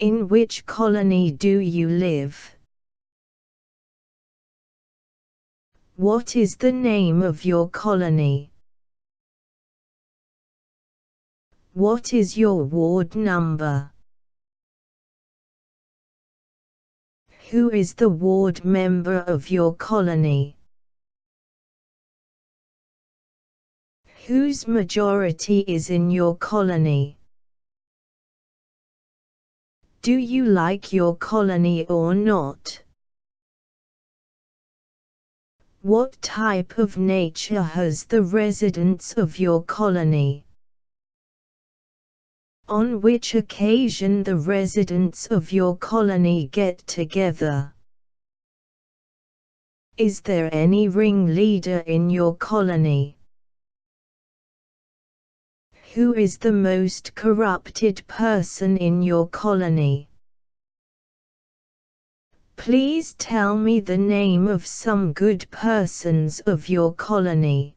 In which colony do you live? What is the name of your colony? What is your ward number? Who is the ward member of your colony? Whose majority is in your colony? Do you like your colony or not? What type of nature has the residents of your colony? On which occasion the residents of your colony get together? Is there any ringleader in your colony? Who is the most corrupted person in your colony? Please tell me the name of some good persons of your colony.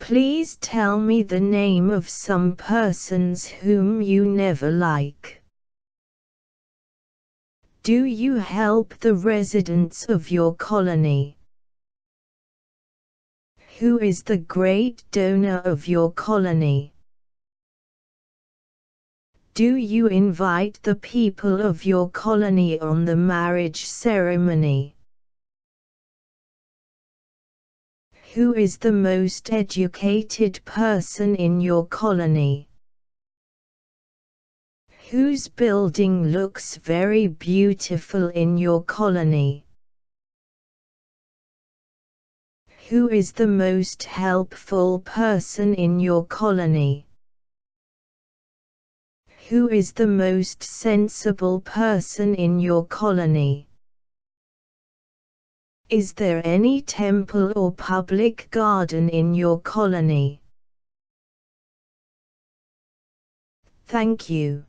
Please tell me the name of some persons whom you never like. Do you help the residents of your colony? Who is the great donor of your colony? Do you invite the people of your colony on the marriage ceremony? Who is the most educated person in your colony? Whose building looks very beautiful in your colony? Who is the most helpful person in your colony? Who is the most sensible person in your colony? Is there any temple or public garden in your colony? Thank you.